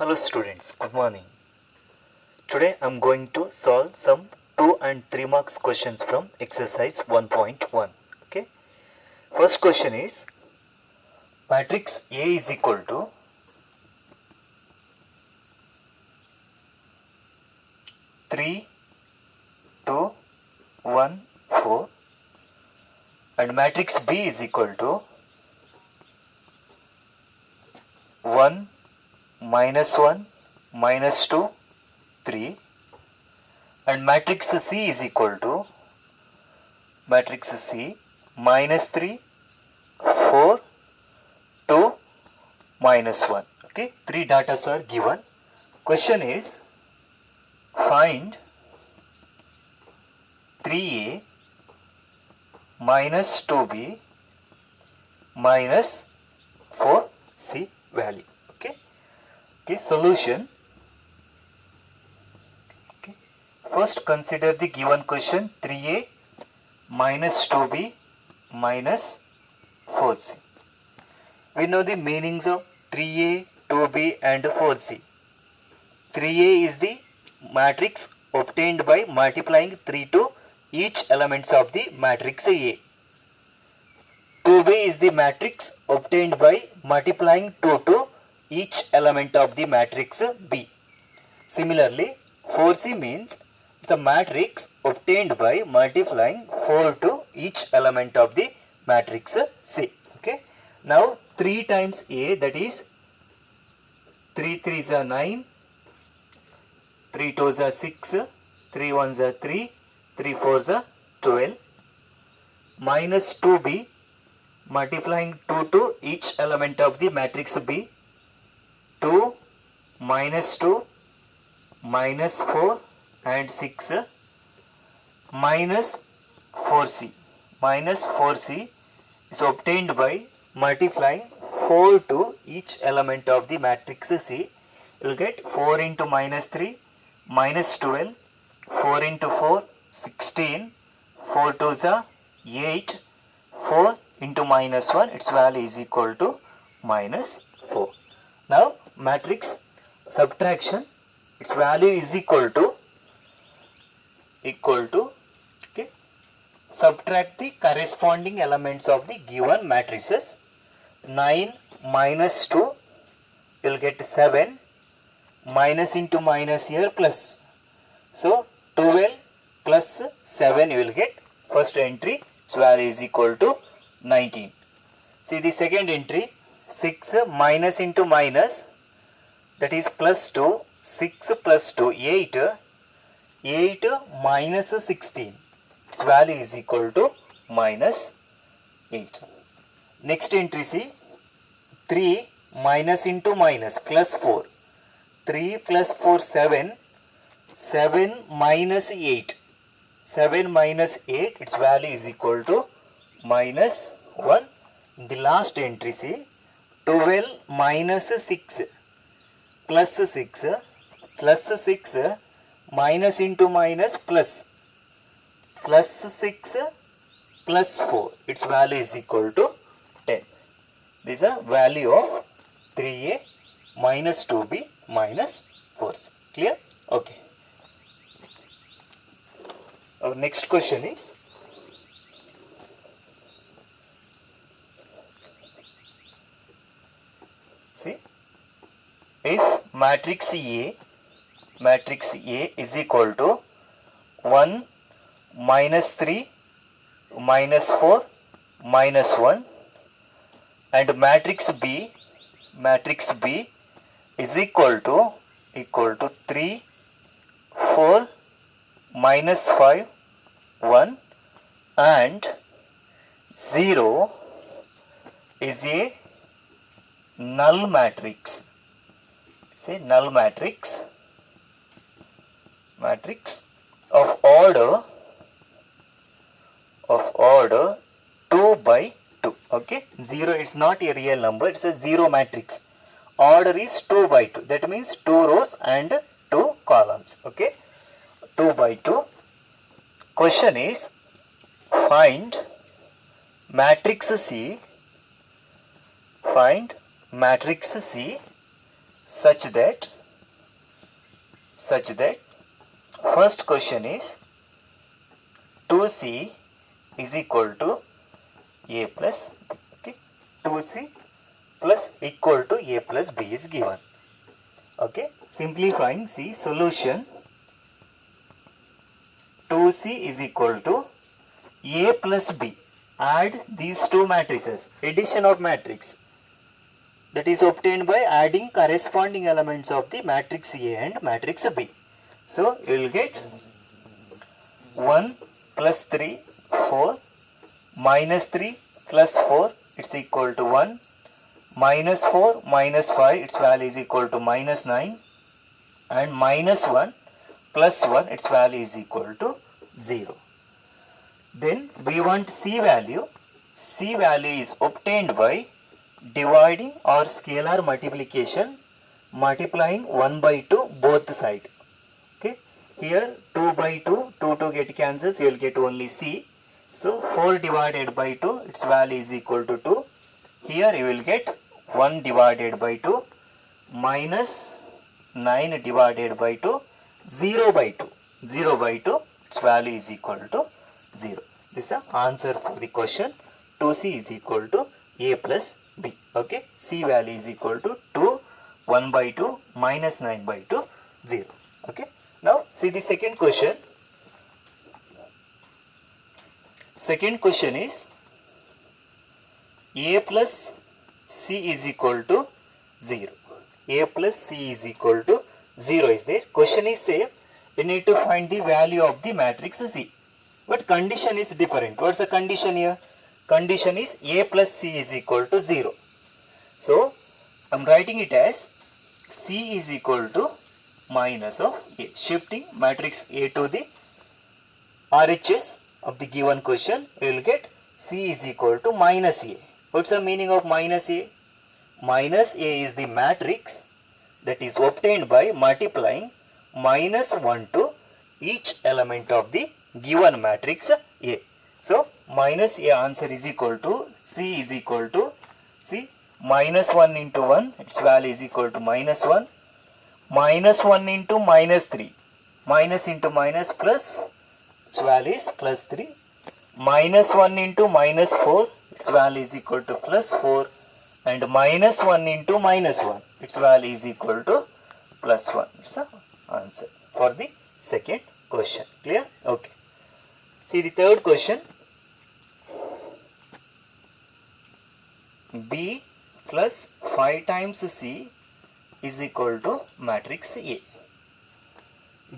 Hello students, good morning. Today I am going to solve some 2 and 3 marks questions from exercise 1.1. Okay. First question is matrix A is equal to 3, 2, 1, 4 and matrix B is equal to 1, minus 1, minus 2, 3 and matrix C is equal to matrix C minus 3, 4, 2, minus 1. Okay, 3 data are given. Question is find 3A minus 2B minus 4C value. Okay, solution. Okay. First consider the given question 3A minus 2B minus 4C. We know the meanings of 3A, 2B and 4C. 3A is the matrix obtained by multiplying 3 to each elements of the matrix A. 2B is the matrix obtained by multiplying 2 to each element of the matrix B. Similarly, 4C means it's a matrix obtained by multiplying 4 to each element of the matrix C. Okay. Now 3 times A, that is 3 3s are 9, 3 2s are 6, 3 1s are 3, 3 4s are 12, minus 2B multiplying 2 to each element of the matrix B, 2, minus 2, minus 4 and 6, minus 4C. Minus 4C is obtained by multiplying 4 to each element of the matrix C. You will get 4 into minus 3, minus 12, 4 into 4, 16, 4 2s are 8, 4 into minus 1, its value is equal to minus 4. Now matrix subtraction, its value is equal to okay, subtract the corresponding elements of the given matrices. 9 minus 2 you will get 7, minus into minus here plus, so 12 plus 7 you will get first entry, its value is equal to 19. See the second entry, 6 minus into minus, that is plus 2, 6 plus 2, 8, 8 minus 16, its value is equal to minus 8. Next entry see, 3 minus into minus plus 4, 3 plus 4 7, 7 minus 8, 7 minus 8, its value is equal to minus 1. In the last entry see, 12 minus 6 plus 6, plus 6 minus into minus plus, plus 6 plus 4, its value is equal to 10. This is a value of 3A minus 2B minus 4C. Clear? Okay. Our next question is see, if matrix A is equal to 1 minus 3 minus 4 minus 1 and matrix B is equal to 3 4 minus 5 1 and 0 is a null matrix. Say null matrix of order 2 by 2. Okay, 0 is not a real number, it's a 0 matrix. Order is 2 by 2, that means 2 rows and 2 columns. Okay, 2 by 2. Question is find matrix C such that such that first question is 2c is equal to a plus b. Okay, 2c plus equal to a plus b is given. Okay, simplifying, see solution 2c is equal to a plus b. Add these two matrices, addition of matrix, that is obtained by adding corresponding elements of the matrix A and matrix B. So you will get 1 plus 3, 4, minus 3 plus 4, it's equal to 1, minus 4 minus 5, its value is equal to minus 9, and minus 1 plus 1, its value is equal to 0. Then we want C value. C value is obtained by dividing or scalar multiplication, multiplying 1 by 2 both sides. Okay, here 2 by 2, 2 get cancels, you will get only C. So 4 divided by 2, its value is equal to 2. Here you will get 1 divided by 2 minus 9 divided by 2, 0 by 2. 0 by 2, its value is equal to 0. This is the answer for the question. 2c is equal to a plus b. Okay, c value is equal to 2, 1 by 2 minus 9 by 2, 0. Okay, now see the second question. Second question is a plus c is equal to 0. A plus c is equal to 0 is there. Question is same. We need to find the value of the matrix C. But condition is different. What's the condition here? Condition is a plus c is equal to 0. So I am writing it as c is equal to minus of a. Shifting matrix A to the RHS of the given question, we will get c is equal to minus a. What's the meaning of minus a? Minus a is the matrix that is obtained by multiplying minus 1 to each element of the given matrix A. So minus a answer is equal to c is equal to, see, minus 1 into 1, its value is equal to minus 1, minus 1 into minus 3, minus into minus plus, its value is plus 3, minus 1 into minus 4, its value is equal to plus 4, and minus 1 into minus 1, its value is equal to plus 1. It's the answer for the second question. Clear? Okay. See the third question. B plus 5 times C is equal to matrix A.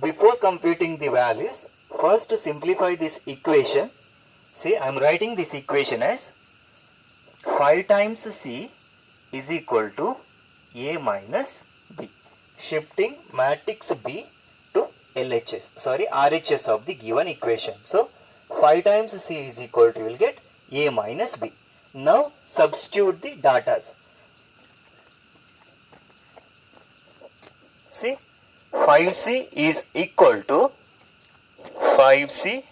Before computing the values, first simplify this equation. See, I am writing this equation as 5 times C is equal to A minus B. Shifting matrix B to RHS of the given equation. So 5 times C is equal to, you will get A minus B. Now substitute the datas. See, 5C is equal to 5C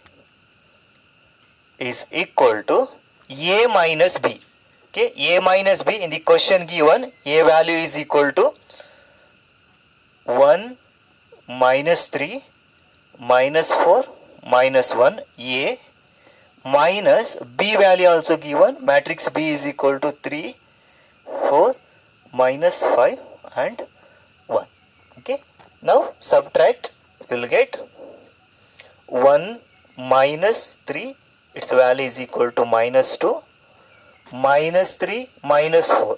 is equal to A minus B. Okay, A minus B in the question given, A value is equal to 1 minus 3 minus 4 minus 1 A minus B value also given, matrix B is equal to 3, 4 minus 5 and 1. Okay, now subtract, you will get 1 minus 3, its value is equal to minus 2, minus 3 minus 4,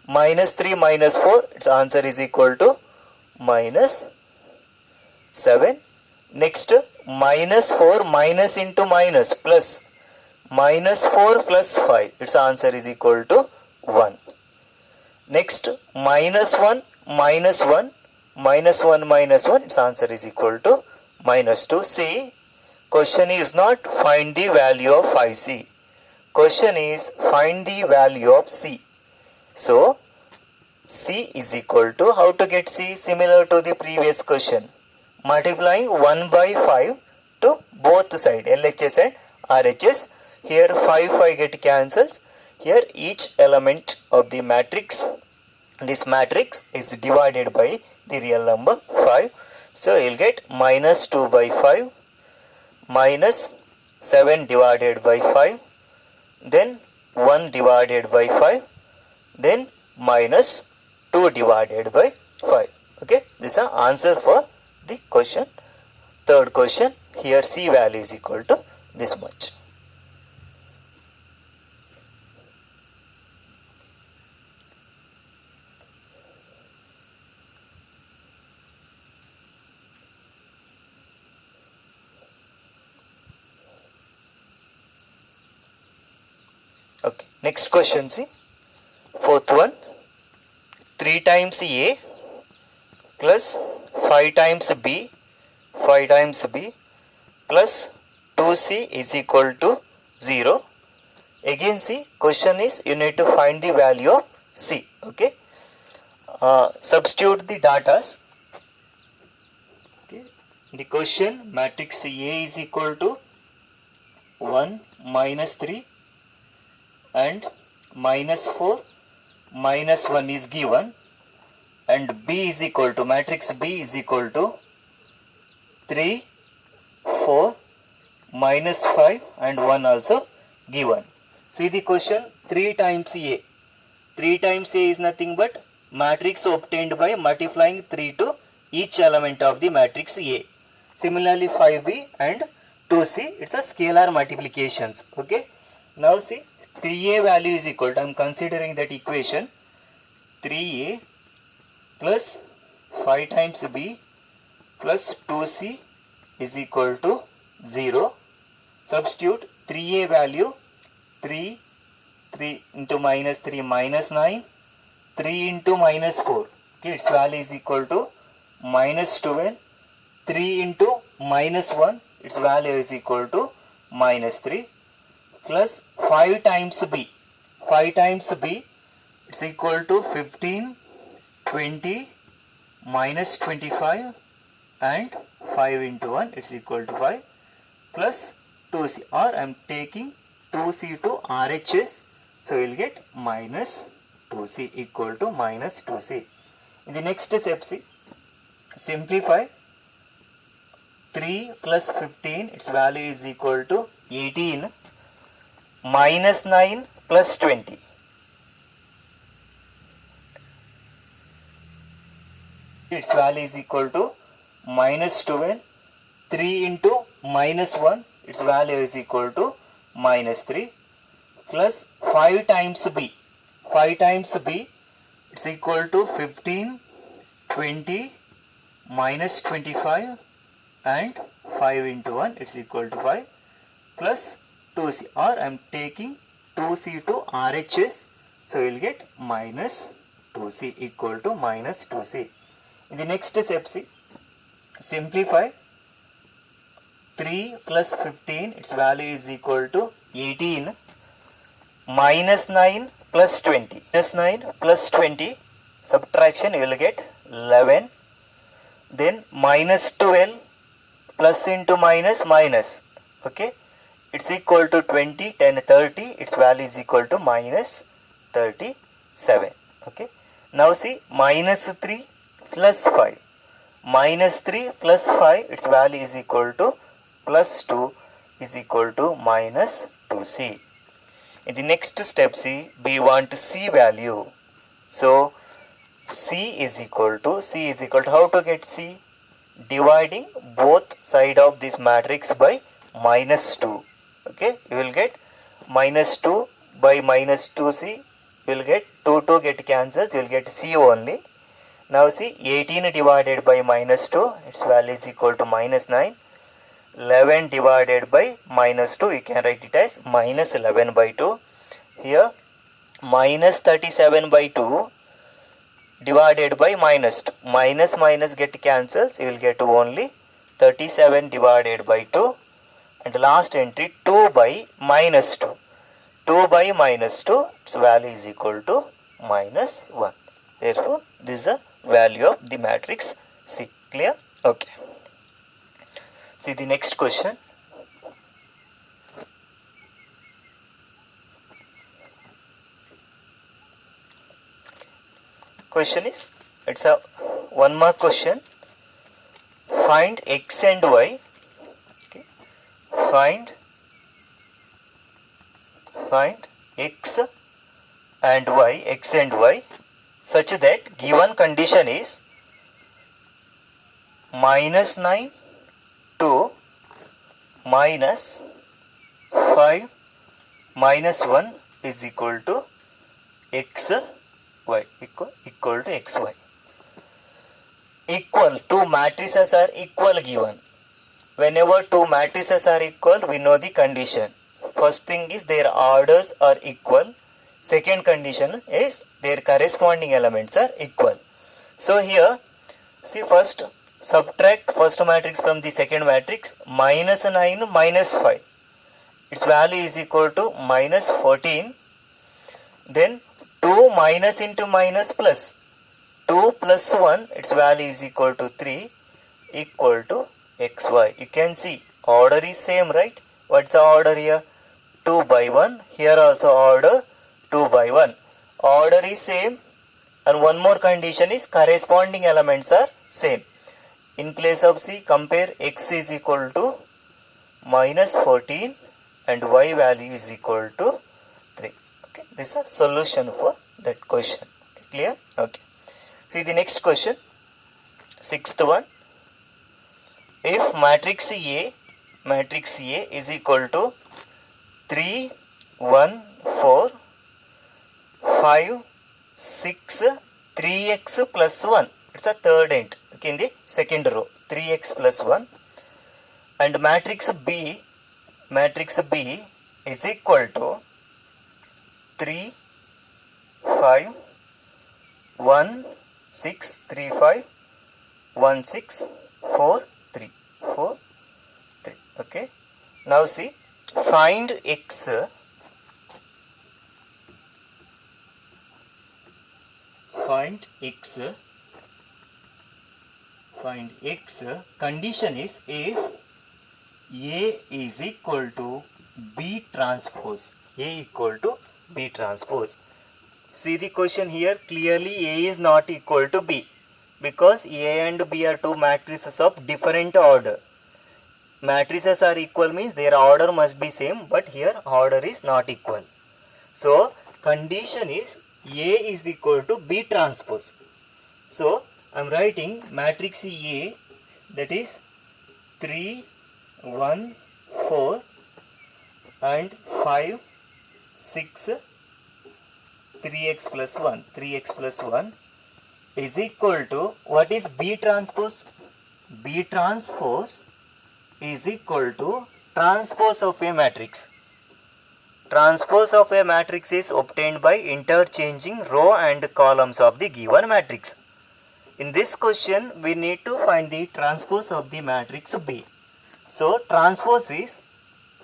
minus 3 minus 4, its answer is equal to minus 7. Next, minus 4 minus into minus plus, minus 4 plus 5, its answer is equal to 1. Next, minus 1 minus 1, minus 1 minus 1, its answer is equal to minus 2. See, question is not find the value of 5C. Question is find the value of C. So C is equal to, how to get C? Similar to the previous question, multiplying 1 by 5 to both sides, LHS and RHS. Here 5 get cancels. Here each element of the matrix, this matrix is divided by the real number 5. So you'll get minus 2 by 5 minus 7 divided by 5, then 1 divided by 5, then minus 2 divided by 5. Okay, this is the answer for the question. Third question, here C value is equal to this much. Okay, next question, see, fourth one, 3 times A plus 5 times B, 5 times B plus 2C is equal to 0. Again, see, question is you need to find the value of C. Okay, substitute the datas. Okay, the question, matrix A is equal to 1 minus 3 and minus 4 minus 1 is given, and B is equal to, matrix B is equal to 3, 4, minus 5 and 1 also given. See the question, 3 times A. 3 times A is nothing but matrix obtained by multiplying 3 to each element of the matrix A. Similarly 5B and 2C, it's a scalar multiplications. Okay, now see, 3A value is equal to, I am considering that equation, 3A plus 5 times B plus 2C is equal to 0. Substitute 3A value, 3 into minus 3 minus 9, 3 into minus 4, okay, its value is equal to minus 12, 3 into minus 1, its value is equal to minus 3, plus 5 times B, 5 times B, it's equal to 15, 20, minus 25 and 5 into 1, it's equal to 5, plus 2C, or I am taking 2C to RHS, so we will get minus 2C equal to minus 2C. In the next step, see, simplify, 3 plus 15, its value is equal to 18, minus 9 plus 20. Its value is equal to minus 12, 3 into minus 1, its value is equal to minus 3, plus 5 times B, 5 times B, it's equal to 15, 20, minus 25 and 5 into 1, it's equal to 5, plus 2C, or I am taking 2C to RHS, so we will get minus 2C equal to minus 2C. In the next step, see, simplify, 3 plus 15, its value is equal to 18, minus 9 plus 20, minus 9 plus 20, subtraction you will get 11, then minus 12 plus into minus minus, okay, it's equal to 20, 10, 30, its value is equal to minus 37. Okay, now see, minus 3 plus 5, minus 3 plus 5, its value is equal to plus 2 is equal to minus 2C. In the next step, see, we want C value. So C is equal to how to get C? Dividing both side of this matrix by minus 2. Okay, you will get minus 2 by minus 2C, you will get 2 get cancels, you will get C only. Now see, 18 divided by minus 2, its value is equal to minus 9. 11 divided by minus 2, you can write it as minus 11 by 2. Here minus 37 by 2 divided by minus 2. Minus minus get cancels, you will get only 37 divided by 2. And last entry, 2 by minus 2. 2 by minus 2, its value is equal to minus 1. Therefore, this is the value of the matrix C. Clear? Okay. See the next question. Question is, it's a one mark question. find x and y. Okay. Find x and y such that given condition is -9 to -5 -1 is equal to x y equal to xy. Equal, two matrices are equal given. Whenever two matrices are equal, we know the condition. First thing is their orders are equal. Second condition is their corresponding elements are equal. So here, see, first subtract first matrix from the second matrix. -9 -5. Its value is equal to -14. Then 2 minus into minus plus. 2 plus 1, its value is equal to 3, equal to xy. You can see order is same, right? What's the order here? 2 by 1. Here also order 2 by 1. Order is same, and one more condition is corresponding elements are same. In place of C, compare x is equal to -14 and y value is equal to 3. Okay, this is a solution for that question. Clear? Okay. See the next question, sixth one. If matrix A is equal to 3, 1, 4, 5, 6, 3x plus 1. It's a third int. Okay, in the second row, 3x plus 1. And matrix B is equal to 3, 5, 1, 6, 3, 5, 1, 6, 4, 3. Okay. Now see, find x. Condition is if A is equal to B transpose. See the question here, clearly A is not equal to B, because A and B are two matrices of different order. Matrices are equal means their order must be same, but here order is not equal. So condition is A is equal to B transpose. So I am writing matrix A, that is 3, 1, 4 and 5, 6, 3x plus 1 is equal to, what is B transpose? B transpose is equal to transpose of a matrix. Transpose of a matrix is obtained by interchanging row and columns of the given matrix. In this question, we need to find the transpose of the matrix B. So, transpose is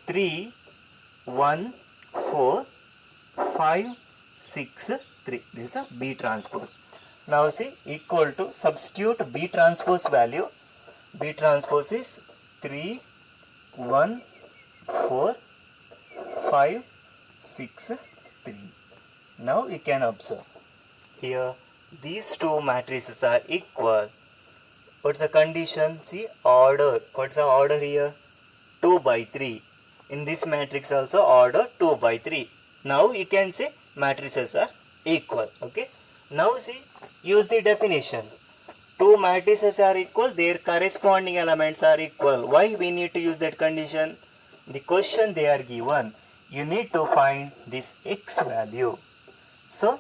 3, 1, 4, 5, 6, 3. This is a B transpose. Now see, equal to, substitute B transpose value. B transpose is 3, 1, 4, 5, 6, 3. Now you can observe here these two matrices are equal. What's the condition? See, order. What's the order here? 2 by 3. In this matrix also order 2 by 3. Now you can say matrices are equal. Okay. Now see, use the definition. Two matrices are equal, their corresponding elements are equal. Why we need to use that condition? The question they are given, you need to find this x value. So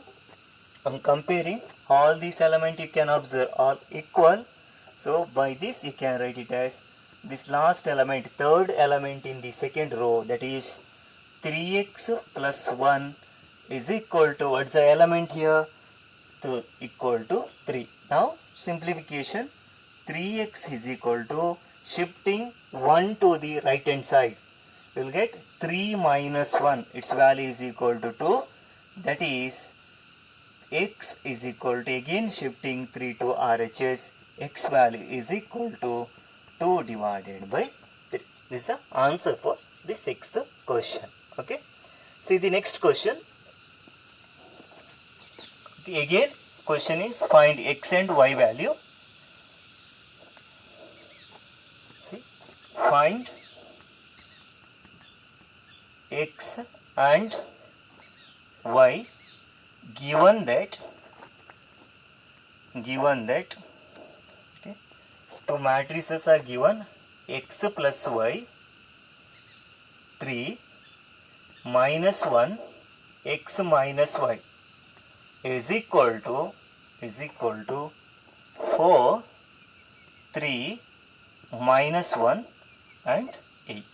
on comparing all these elements, you can observe all equal. So by this you can write it as this last element, third element in the second row, that is 3x plus 1 is equal to, what's the element here? To equal to 3. Now simplification, 3x is equal to, shifting 1 to the right hand side, you will get 3 minus 1, its value is equal to 2, that is x is equal to, again shifting 3 to RHS, x value is equal to 2 divided by 3. This is the answer for the sixth question. Okay. See the next question. Again question is find x and y value. find x and y given that okay, two matrices are given, x plus y 3 minus 1 x minus y is equal to 4 3 minus 1 and 8.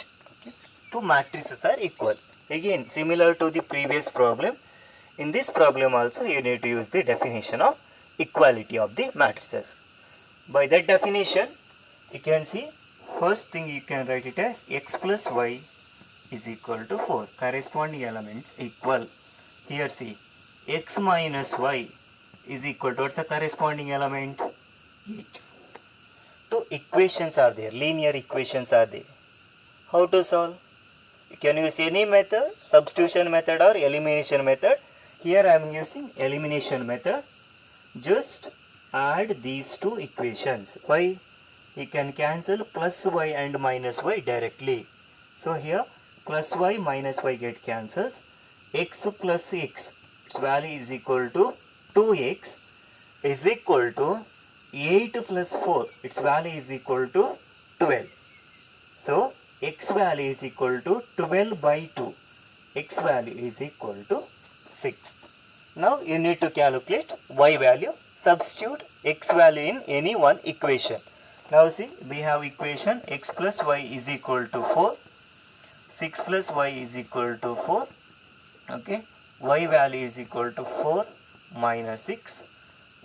Okay. Two matrices are equal. Again, similar to the previous problem, in this problem also you need to use the definition of equality of the matrices. By that definition, you can see, first thing you can write it as x plus y is equal to 4. Corresponding elements equal. Here see, x minus y is equal to, what's the corresponding element? 8. Two equations are there, linear equations are there. How to solve? You can use any method, substitution method or elimination method. Here I am using elimination method. Just add these two equations. Why? You can cancel plus y and minus y directly. So here plus y minus y get cancelled. X plus x, its value is equal to 2x is equal to 8 plus 4, its value is equal to 12. So x value is equal to 12 by 2. X value is equal to 6. Now you need to calculate y value. Substitute x value in any one equation. Now see, we have equation x plus y is equal to 4. 6 plus y is equal to 4. Okay. Y value is equal to 4 minus 6.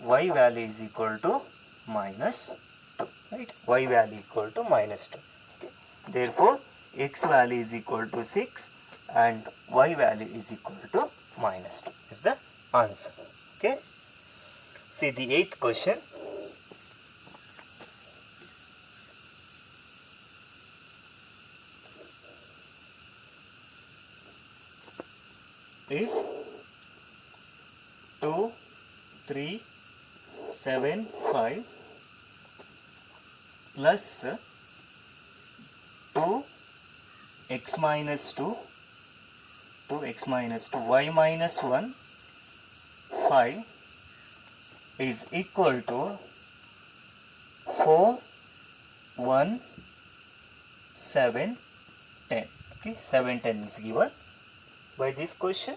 Y value is equal to minus 2. Right. Y value equal to minus 2. Okay. Therefore, x value is equal to 6 and y value is equal to minus 2 is the answer. Okay. See the 8th question. If 2, 3, 7, 5 plus 2 x minus 2, 2x minus 2, y minus 1, 5 is equal to 4, 1, 7, 10. Okay, 7, 10 is given. By this question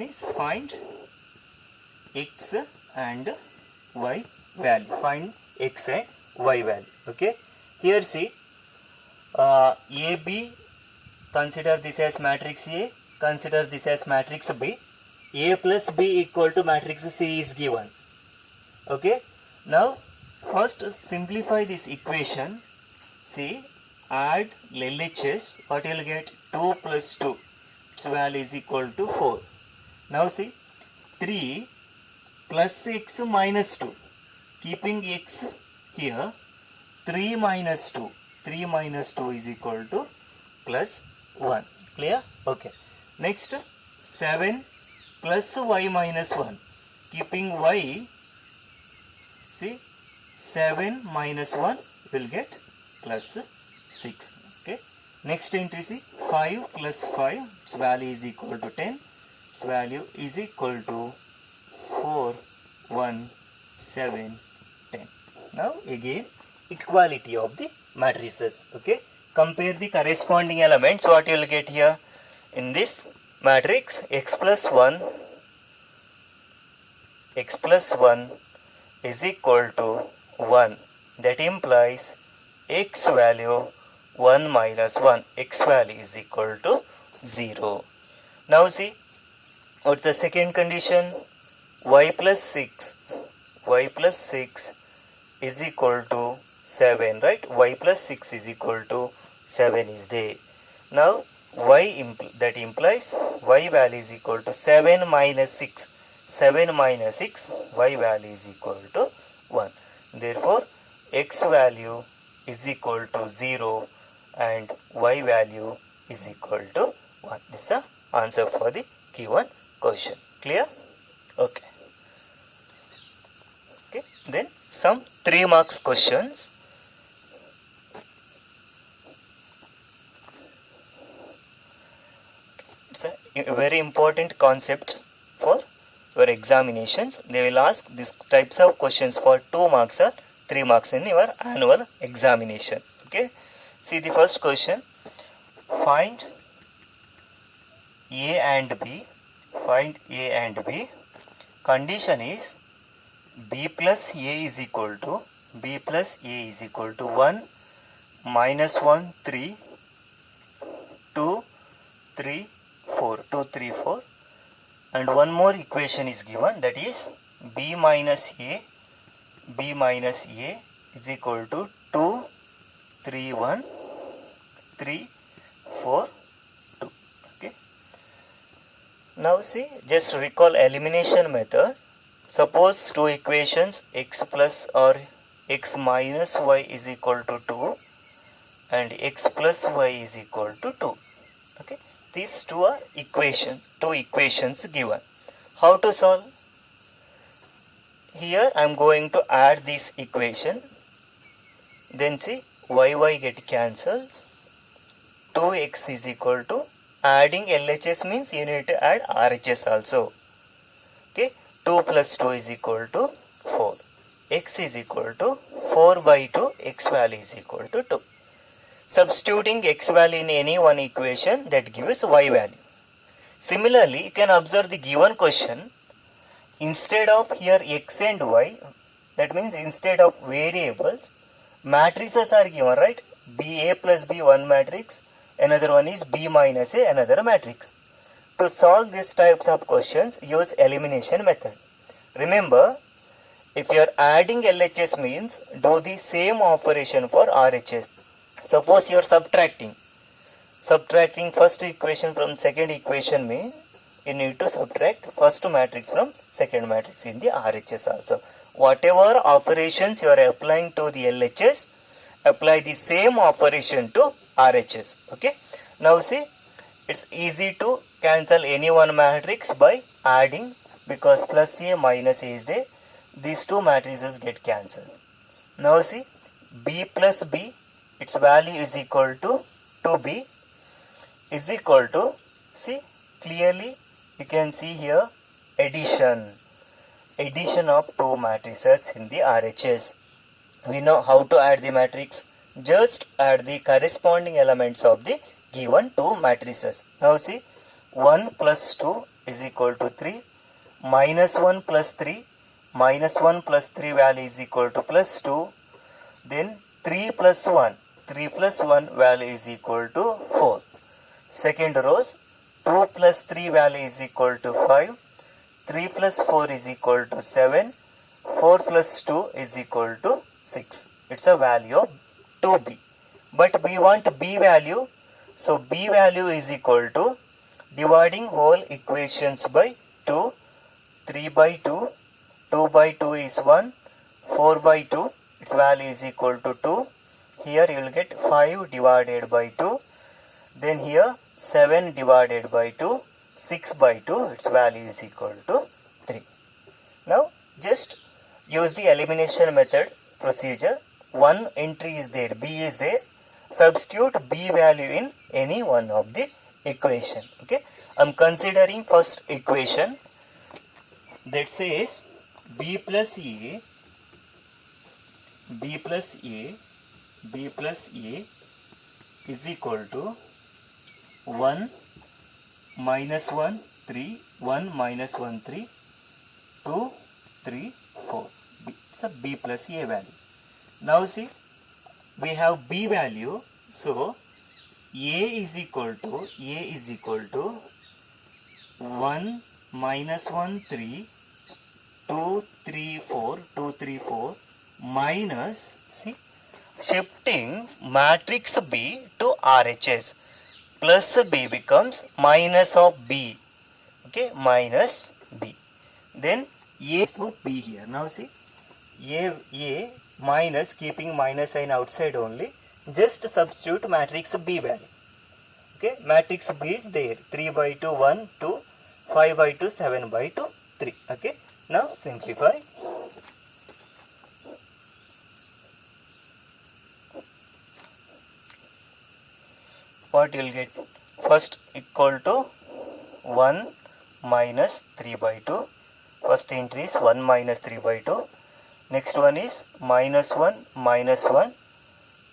is find x and y value. Find x and y value. Okay. Here see, AB, consider this as matrix A, consider this as matrix B. A plus B equal to matrix C is given. Okay. Now, first simplify this equation. See, add LHS, what you will get? 2 plus 2. Its value is equal to 4. Now see, 3 plus x minus 2. Keeping x here, 3 minus 2. 3 minus 2 is equal to plus 1. Clear? Okay. Next, 7 plus y minus 1. Keeping y, see, 7 minus 1 will get plus 6. Okay. Next entry, see, 5 plus 5, its value is equal to 10. Its value is equal to 4, 1, 7, 10. Now again, equality of the matrices. Okay. Compare the corresponding elements. What you will get here? In this matrix, x plus 1 is equal to 1. That implies x value 1 minus 1. X value is equal to 0. Now see, what's the second condition? Y plus 6 is equal to 7, right? Y plus 6 is equal to 7 is there. Now, that implies y value is equal to 7 minus 6. 7 minus 6, y value is equal to 1. Therefore, x value is equal to 0 and y value is equal to 1. This is the answer for the given question. Clear? Okay. Okay. Then some 3 marks questions. It's a very important concept for your examinations. They will ask these types of questions for 2 marks or 3 marks in your annual examination. Okay. See the first question. Find A and B. Find A and B. Condition is B plus A is equal to 1 minus 1 3 2 3 4 2 3 4, and one more equation is given, that is B minus A is equal to 2 3 1 3 4 2. Okay. Now see, just recall elimination method. Suppose two equations x plus or x minus y is equal to 2 and x plus y is equal to 2. Okay, these two equations given. How to solve? Here I am going to add this equation. Then see, y get cancelled. 2x is equal to, adding LHS means you need to add RHS also. Okay, 2 plus 2 is equal to 4. X is equal to 4 by 2, x value is equal to 2. Substituting x value in any one equation, that gives y value. Similarly, you can observe the given question. Instead of here x and y, that means instead of variables, matrices are given, right? B A plus B one matrix, another one is B minus A, another matrix. To solve these types of questions, use elimination method. Remember, if you are adding LHS means do the same operation for RHS. Suppose you are subtracting first equation from second equation means you need to subtract first matrix from second matrix in the RHS also. Whatever operations you are applying to the LHS, apply the same operation to RHS. Okay. Now see, it's easy to cancel any one matrix by adding, because plus A minus A is there. These two matrices get cancelled. Now see, B plus B, its value is equal to 2B is equal to, see clearly you can see here addition of two matrices in the RHS. We know how to add the matrix. Just add the corresponding elements of the given two matrices. Now see, 1 plus 2 is equal to 3, minus 1 plus 3 value is equal to plus 2, then 3 plus 1 value is equal to 4. Second rows, 2 plus 3 value is equal to 5, 3 plus 4 is equal to 7, 4 plus 2 is equal to 6. It's a value of 2b. But we want b value, so b value is equal to, dividing whole equations by 2, 3 by 2, 2 by 2 is 1, 4 by 2, its value is equal to 2. Here you will get 5 divided by 2. Then here 7 divided by 2, 6 by 2, its value is equal to 3. Now just use the elimination method procedure. One entry is there, b is there. Substitute b value in any one of the equation. Okay, I am considering first equation that says b plus a is equal to 1 minus 1 3, 1 minus 1 3, 2 3 4. It's a b plus a value. Now see, we have b value, so a is equal to 1 minus 1 3, 2 3 4 minus, see, shifting matrix B to RHS, plus B becomes minus of B. Okay, minus B. Then A of B here. Now see, A minus, keeping minus sign outside only, just substitute matrix B value. Okay, matrix B is there, 3 by 2 1 2, 5 by 2 7 by 2 3. Okay, now simplify. What you will get? First equal to 1 minus 3 by 2. First entry is 1 minus 3 by 2. Next one is minus 1 minus 1.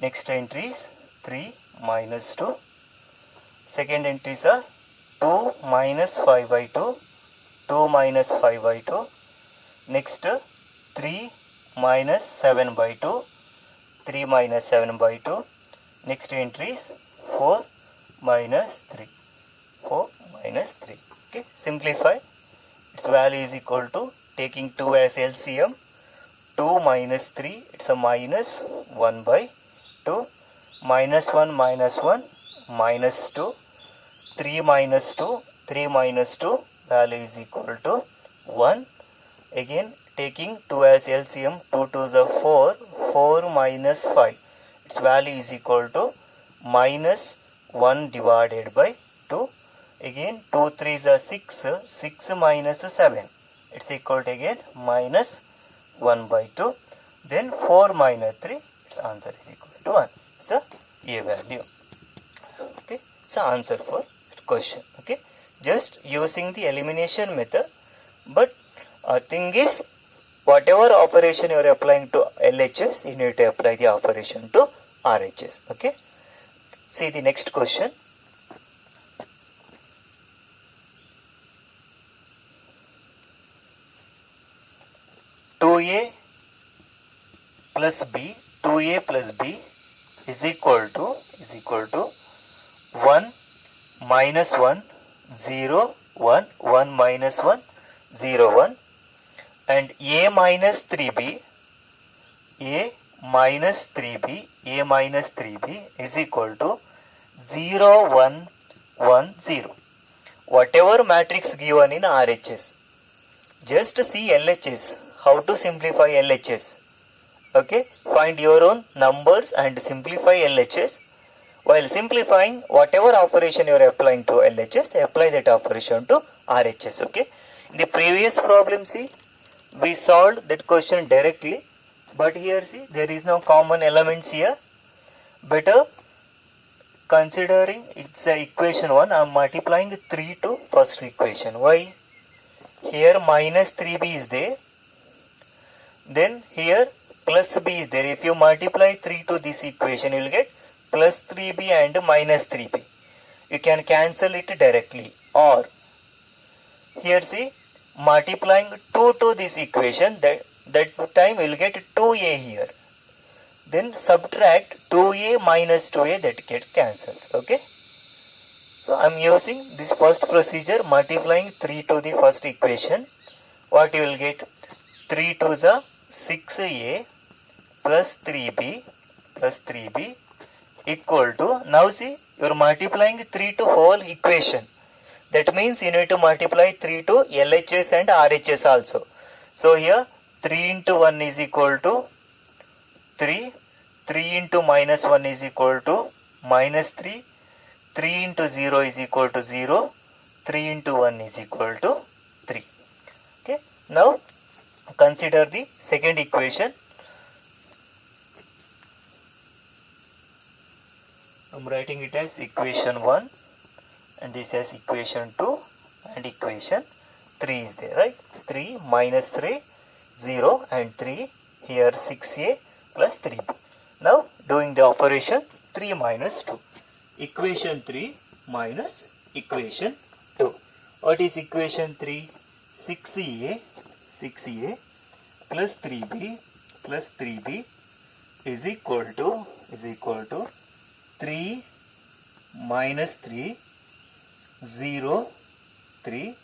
Next entry is 3 minus 2. Second entries are 2 minus 5 by 2. 2 minus 5 by 2. Next 3 minus 7 by 2. 3 minus 7 by 2. Next entry is 4 minus 3. 4 minus 3. Okay, simplify. Its value is equal to, taking 2 as LCM, 2 minus 3, it's a minus 1 by 2. Minus 1 minus 1, minus 2. 3 minus 2, 3 minus 2, value is equal to 1. Again, taking 2 as LCM, 2 2s are 4, 4 minus 5, its value is equal to minus 1 divided by 2. Again, 2 3s are 6, 6 minus 7, it's equal to again minus 1 by 2. Then 4 minus 3, its answer is equal to 1. So, A value. Okay, it's the answer for question. Okay, just using the elimination method, but thing is, whatever operation you are applying to LHS, you need to apply the operation to RHS. Okay, see the next question. A plus B, 2A plus B is equal to 1 minus 1 0 1 1 minus 1 0 1, and A minus 3B, A minus 3B, A minus 3B is equal to 0 1 1 0. Whatever matrix given in RHS, just see LHS. How to simplify LHS? Okay, find your own numbers and simplify LHS. While simplifying, whatever operation you are applying to LHS, apply that operation to RHS. Okay, in the previous problem, see, we solved that question directly, but here see, there is no common elements here. Better considering it's a equation 1, I am multiplying 3 to first equation. Why? Here minus 3b is there. Then here plus b is there. If you multiply 3 to this equation, you will get plus 3b and minus 3b. You can cancel it directly. Or here see, multiplying 2 to this equation, that time we will get 2a here. Then subtract 2a minus 2a, that get cancels. Okay. So I am using this first procedure, multiplying 3 to the first equation. What you will get? 3 to the 6a plus 3b equal to, now see, you are multiplying 3 to whole equation. That means you need to multiply 3 to LHS and RHS also. So here 3 into 1 is equal to 3, 3 into minus 1 is equal to minus 3, 3 into 0 is equal to 0, 3 into 1 is equal to 3. Okay, now consider the second equation. I am writing it as equation 1, and this as equation 2, and equation 3 is there, right? 3 minus 3, 0 and 3, here 6a plus 3b. Now doing the operation 3 minus 2. Equation 3 minus equation 2. What is equation 3? 6a plus 3b is equal to 3 minus 3, 0, 3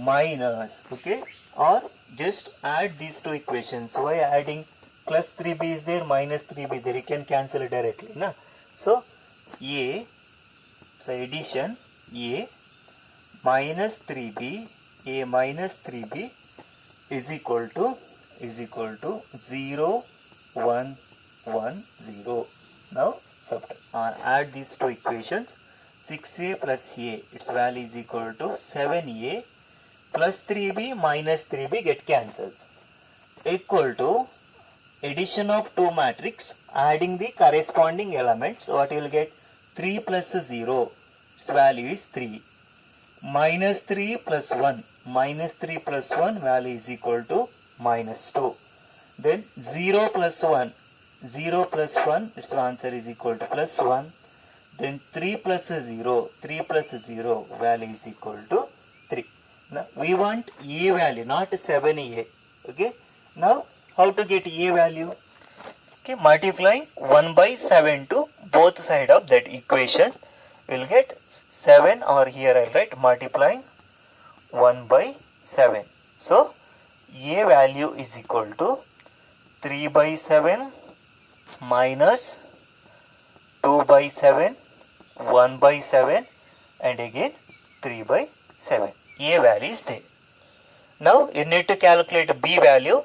minus, okay, or just add these two equations. Why adding? Plus 3b is there, minus 3b there, you can cancel it directly, na? So a, so addition a minus 3b, a minus 3b is equal to 0 1 1 0. Now add these two equations. 6a plus a, its value is equal to 7a plus 3b minus 3b get cancels, equal to addition of two matrix, adding the corresponding elements. What you will get? 3 plus 0, its value is 3, minus 3 plus 1. Minus 3 plus 1 value is equal to minus 2. Then 0 plus 1. 0 plus 1, its answer is equal to plus 1. Then 3 plus 0. 3 plus 0 value is equal to 3. Now we want A value, not 7A. Okay. Now how to get A value? Okay, multiplying 1 by 7 to both sides of that equation, we'll get 7, or here I'll write multiplying 1 by 7. So A value is equal to 3 by 7 minus 2 by 7, 1 by 7, and again 3 by 7. A value is there. Now you need to calculate B value.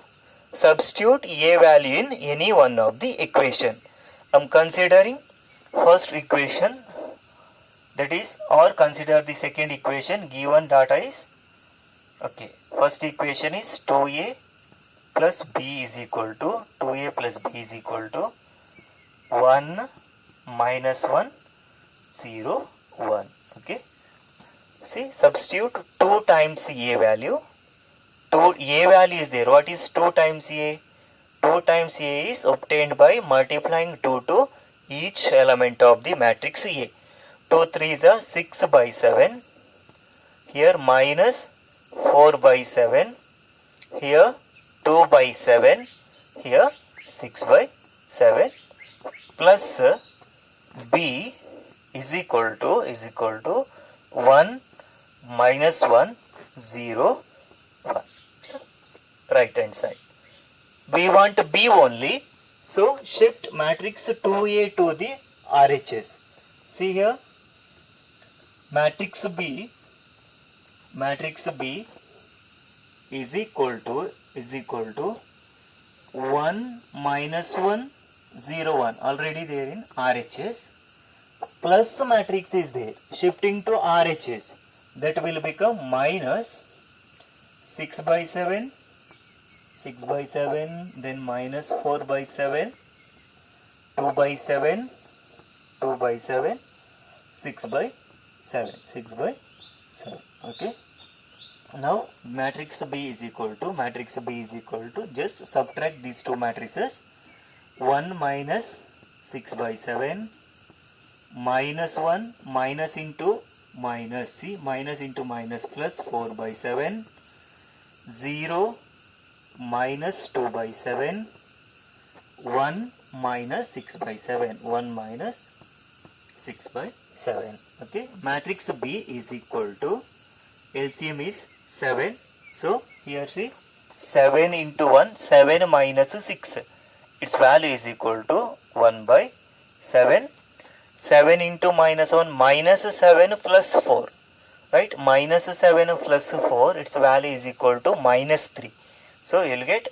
Substitute A value in any one of the equation. I am considering first equation, that is, or consider the second equation. Given data is, okay, first equation is 2A plus B is equal to 2A plus B is equal to 1 minus 1 0 1. Okay, see, substitute 2 times A value. 2 A value is there. What is 2 times A? 2 times A is obtained by multiplying 2 to each element of the matrix A. 2 3s are 6 by 7. Here minus 4 by 7. Here 2 by 7. Here 6 by 7. Plus B is equal to 1 minus 1 0 1. So, right hand side. We want B only. So shift matrix 2A to the RHS. See here, matrix B is equal to 1 minus 1 0 1, already there in RHS. Plus matrix is there, shifting to RHS, that will become minus 6 by 7, then minus 4 by 7, 2 by 7, 6 by 7. Okay. Now matrix B is equal to, just subtract these two matrices. 1 minus 6 by 7, minus 1, minus into minus, see, minus into minus, plus 4 by 7, 0 minus 2 by 7, 1 minus 6 by 7, 1 minus 6 by 7. Okay, matrix B is equal to, LCM is 7. So here see, 7 into 1, 7 minus 6, its value is equal to 1 by 7. 7 into minus 1, minus 7 plus 4. Right, minus 7 plus 4, its value is equal to minus 3. So you will get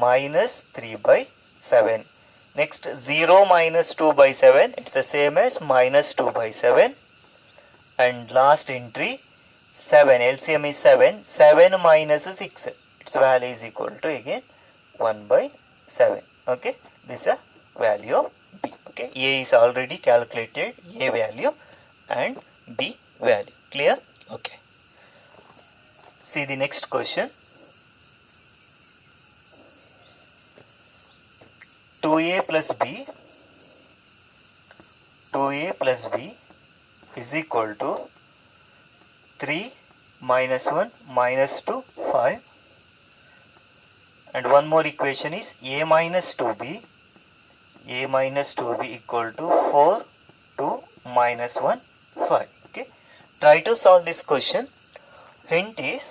minus 3 by 7. Next, 0 minus 2 by 7, it's the same as minus 2 by 7. And last entry, 7, LCM is 7. 7 minus 6, its value is equal to again 1 by 7. Okay, this is a value of B. Okay, A is already calculated, A value and B value. Clear? Okay. See the next question. 2A plus B is equal to 3 minus 1 minus 2 5, and one more equation is A minus 2B equal to 4 2 minus 1 5. Okay, try to solve this question. Hint is,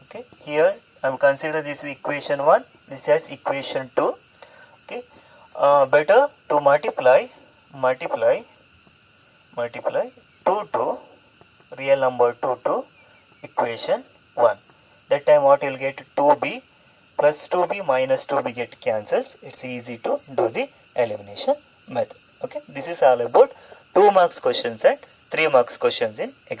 okay, here I am consider this equation 1, this as equation 2. Okay, better to multiply 2 to real number 2 to equation 1. That time what you will get, 2b plus 2b minus 2b get cancels. It's easy to do the elimination method. Okay, this is all about 2 marks questions and 3 marks questions in exam.